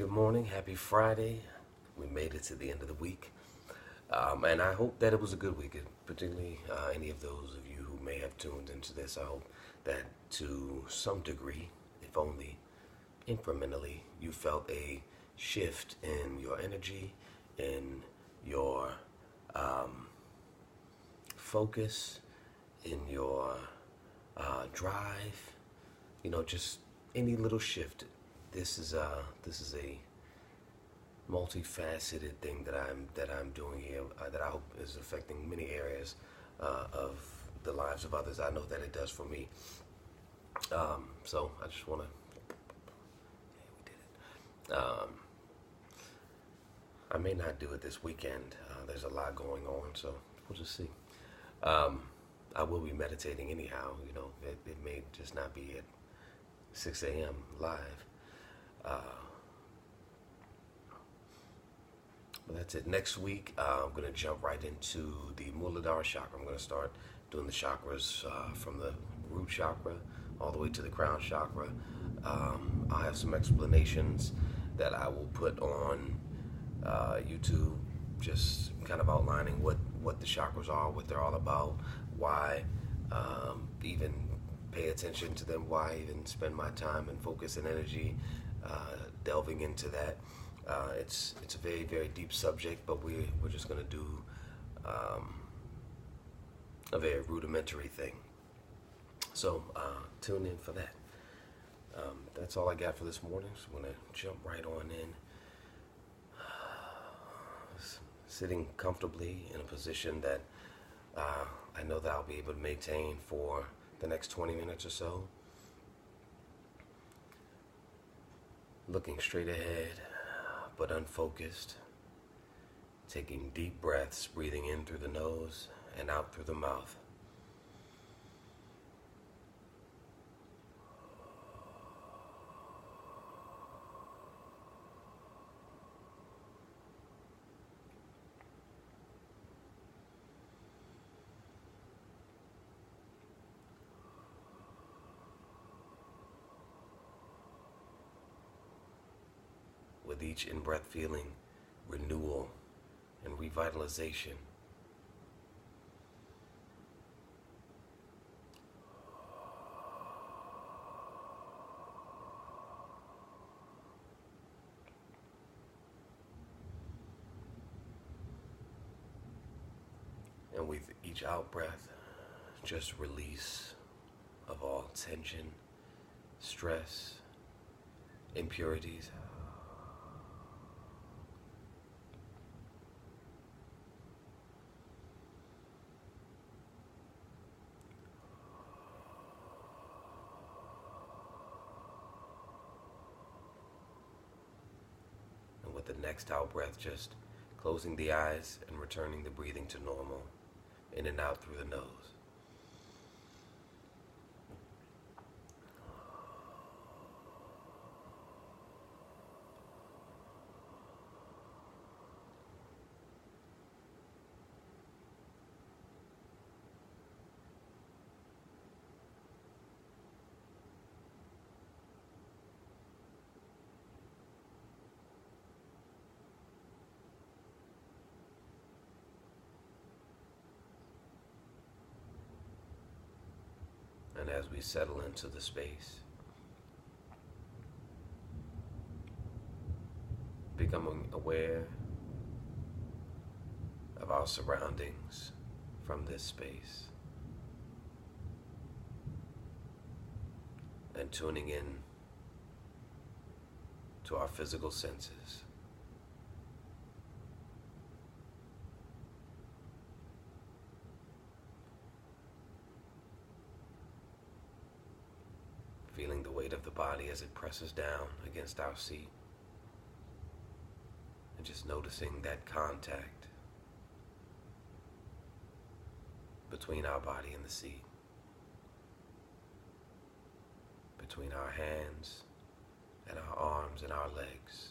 good morning. Happy Friday. We made it to the end of the week. And I hope that it was a good week, particularly any of those of you who may have tuned into this. I hope that to some degree, if only incrementally, you felt a shift in your energy, in your focus, in your drive, just any little shift. This is a multifaceted thing that I'm doing here that I hope is affecting many areas of the lives of others. I know that it does for me. So I just want to. Yeah, we did it. I may not do it this weekend. There's a lot going on, so we'll just see. I will be meditating anyhow. It may just not be at 6 a.m. live. But that's it. Next week, I'm going to jump right into the Muladhara chakra. I'm going to start doing the chakras from the root chakra all the way to the crown chakra. I'll have some explanations that I will put on YouTube, just kind of outlining what the chakras are, what they're all about, why even pay attention to them, why even spend my time and focus and energy delving into that. It's a very, very deep subject, but we're just going to do a very rudimentary thing. So tune in for that. That's all I got for this morning. So I'm going to jump right on in. Sitting comfortably in a position that I know that I'll be able to maintain for the next 20 minutes or so. Looking straight ahead, but unfocused. Taking deep breaths, breathing in through the nose and out through the mouth. With each in-breath feeling renewal and revitalization. And with each out-breath, just release of all tension, stress, impurities. With the next out breath, just closing the eyes and returning the breathing to normal, in and out through the nose. And as we settle into the space, becoming aware of our surroundings from this space, and tuning in to our physical senses. Feeling the weight of the body as it presses down against our seat. And just noticing that contact between our body and the seat. Between our hands and our arms and our legs.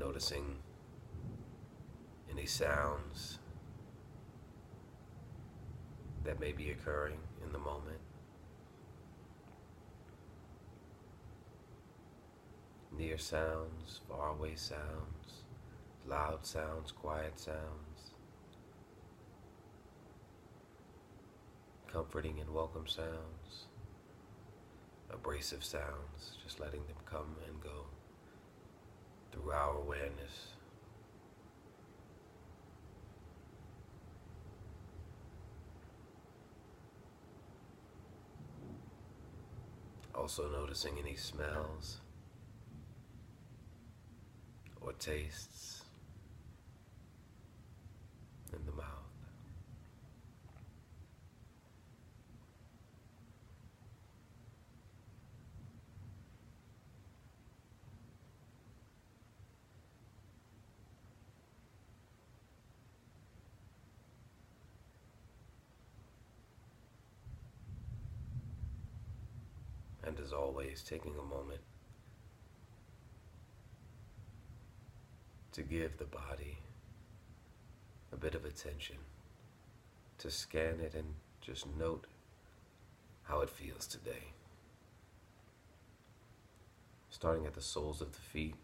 noticing any sounds that may be occurring in the moment. Near sounds, faraway sounds, loud sounds, quiet sounds, comforting and welcome sounds, abrasive sounds, just letting them come and go through our awareness. Also noticing any smells or tastes in the mouth. And as always, taking a moment to give the body a bit of attention, to scan it and just note how it feels today. Starting at the soles of the feet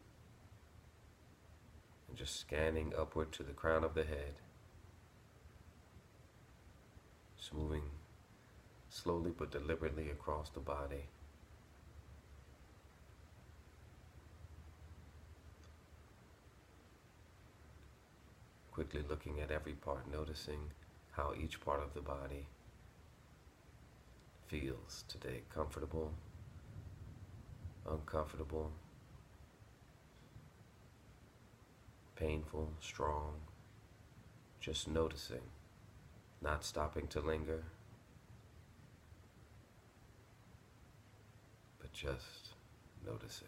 and just scanning upward to the crown of the head, just moving slowly but deliberately across the body. Quickly looking at every part, noticing how each part of the body feels today. Comfortable, uncomfortable, painful, strong. Just noticing, not stopping to linger, but just noticing.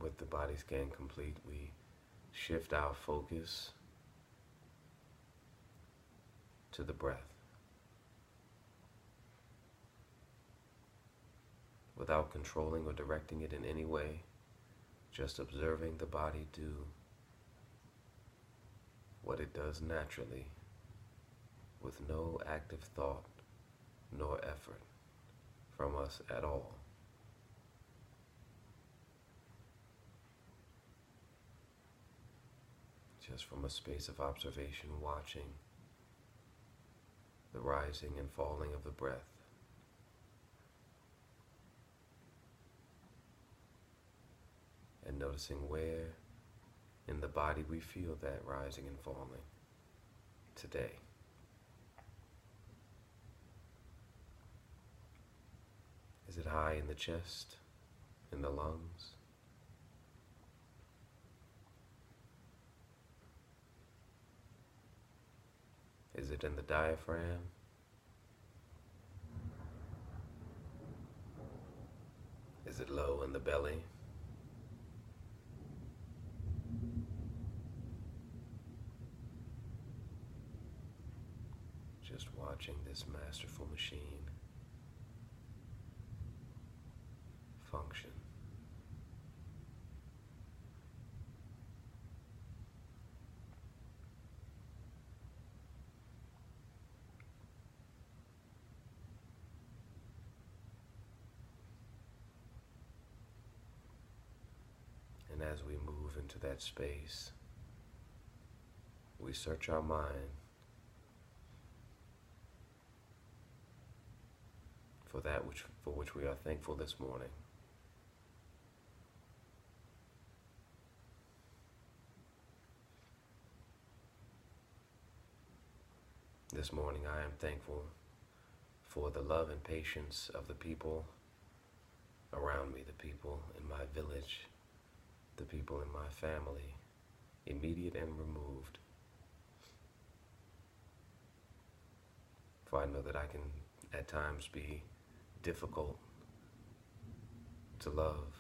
With the body scan complete, we shift our focus to the breath. Without controlling or directing it in any way, just observing the body do what it does naturally, with no active thought nor effort from us at all. Just from a space of observation, watching the rising and falling of the breath. And noticing where in the body we feel that rising and falling today. Is it high in the chest, in the lungs? Is it in the diaphragm? Is it low in the belly? Just watching this masterful machine function. And as we move into that space, we search our mind for that for which we are thankful this morning. This morning I am thankful for the love and patience of the people around me, the people in my village, the people in my family, immediate and removed. For I know that I can at times be difficult to love,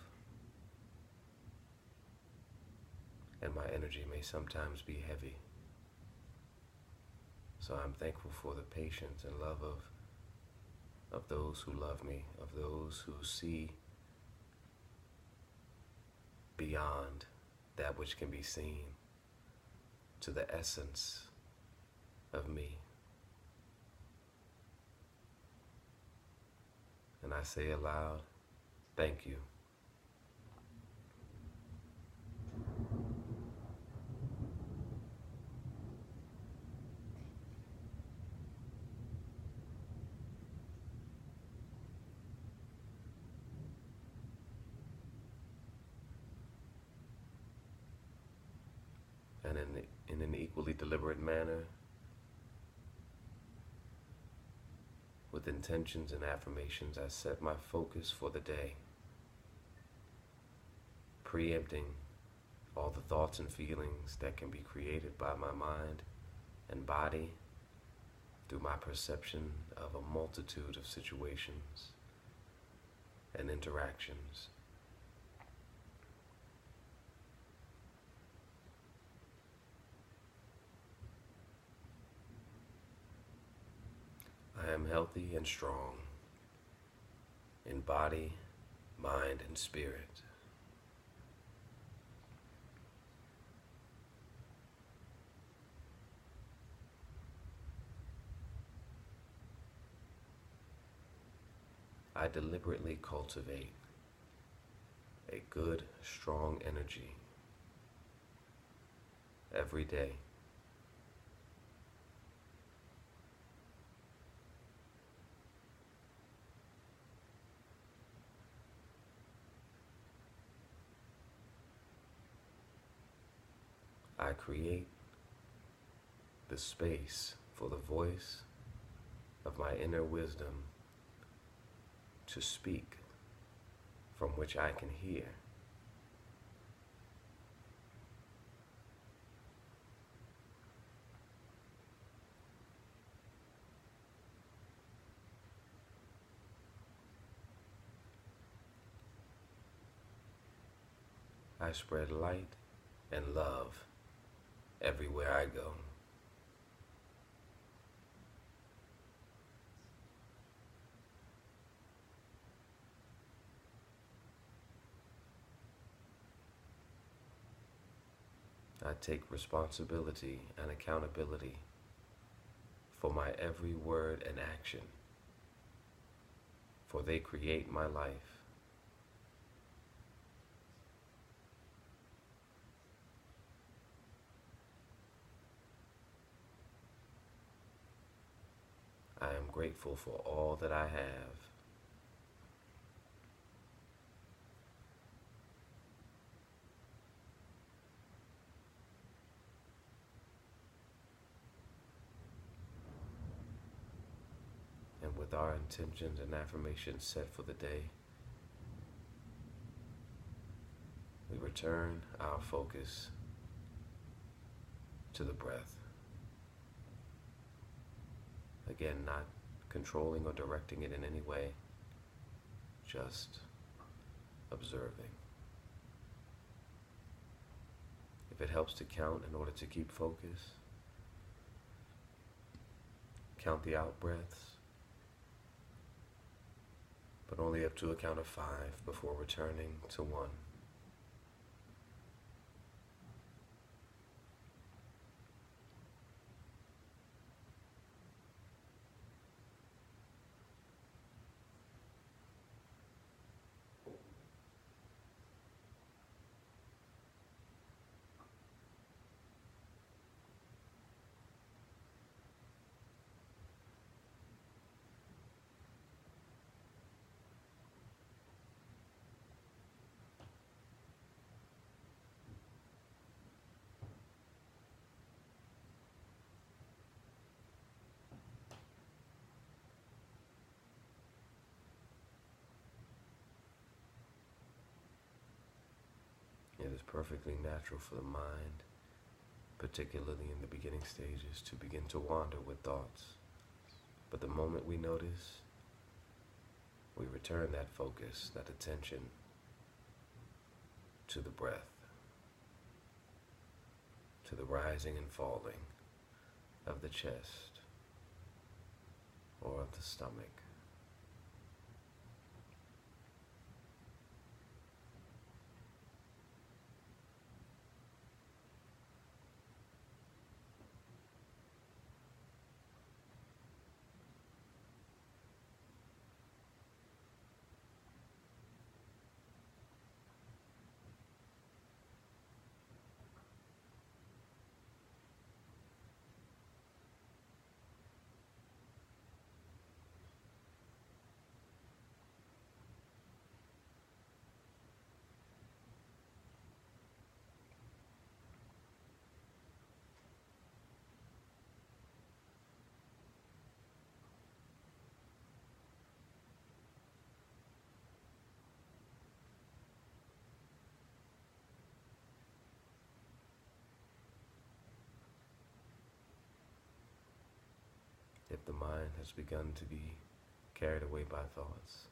and my energy may sometimes be heavy. So I'm thankful for the patience and love of those who love me, of those who see beyond that which can be seen to the essence of me. And I say aloud, thank you. And in an equally deliberate manner, with intentions and affirmations, I set my focus for the day, preempting all the thoughts and feelings that can be created by my mind and body through my perception of a multitude of situations and interactions. I am healthy and strong in body, mind, and spirit. I deliberately cultivate a good, strong energy every day. I create the space for the voice of my inner wisdom to speak, from which I can hear. I spread light and love everywhere I go. I take responsibility and accountability for my every word and action, for they create my life. I am grateful for all that I have. And with our intentions and affirmations set for the day, we return our focus to the breath. Again, not controlling or directing it in any way, just observing. If it helps to count in order to keep focus, count the out breaths, but only up to a count of 5 before returning to 1. It is perfectly natural for the mind particularly in the beginning stages, to begin to wander with thoughts. But the moment we notice, we return that focus, that attention to the breath, to the rising and falling of the chest or of the stomach. If the mind has begun to be carried away by thoughts,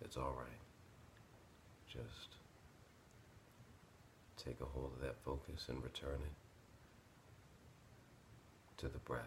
it's all right. Just take a hold of that focus and return it to the breath.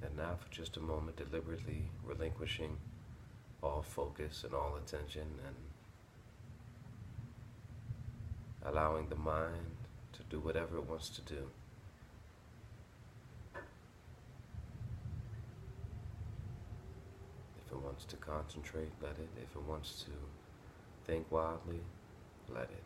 And now for just a moment, deliberately relinquishing all focus and all attention and allowing the mind to do whatever it wants to do. If it wants to concentrate, let it. If it wants to think wildly, let it.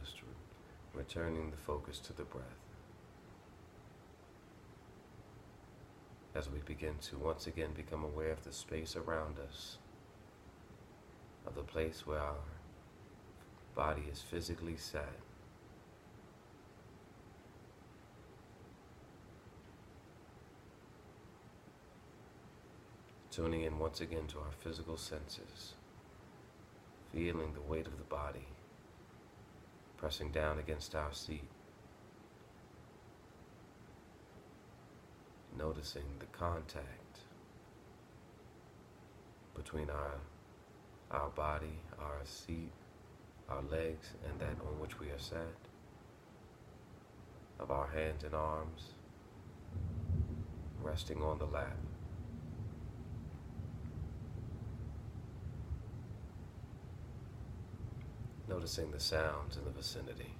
Just returning the focus to the breath as we begin to once again become aware of the space around us, of the place where our body is physically set. Tuning in once again to our physical senses, feeling the weight of the body pressing down against our seat, noticing the contact between our body, our seat, our legs, and that on which we are sat, of our hands and arms resting on the lap. Noticing the sounds in the vicinity.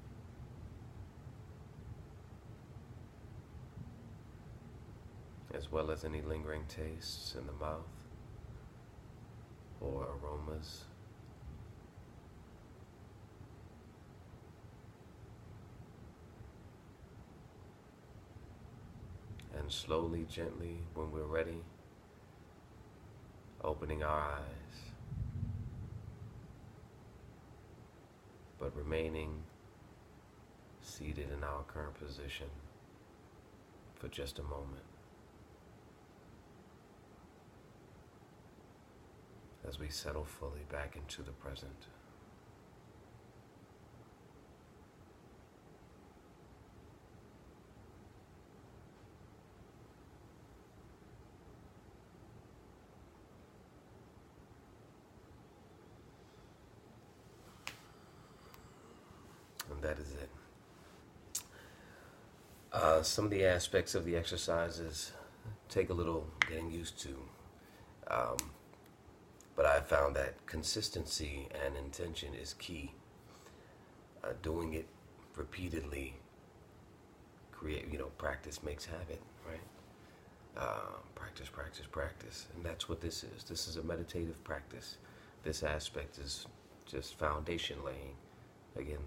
As well as any lingering tastes in the mouth or aromas. And slowly, gently, when we're ready, opening our eyes. but remaining seated in our current position for just a moment as we settle fully back into the present. And that is it. Some of the aspects of the exercises take a little getting used to. But I found that consistency and intention is key. Doing it repeatedly, practice makes habit, right? Practice, practice, practice. And that's what this is. This is a meditative practice. This aspect is just foundation laying. Again,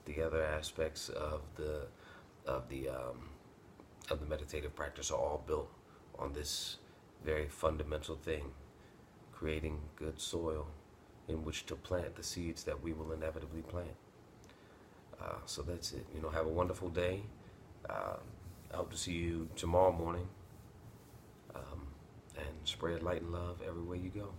the other aspects of the meditative practice are all built on this very fundamental thing: creating good soil in which to plant the seeds that we will inevitably plant. So that's it. Have a wonderful day. I hope to see you tomorrow morning. And spread light and love everywhere you go.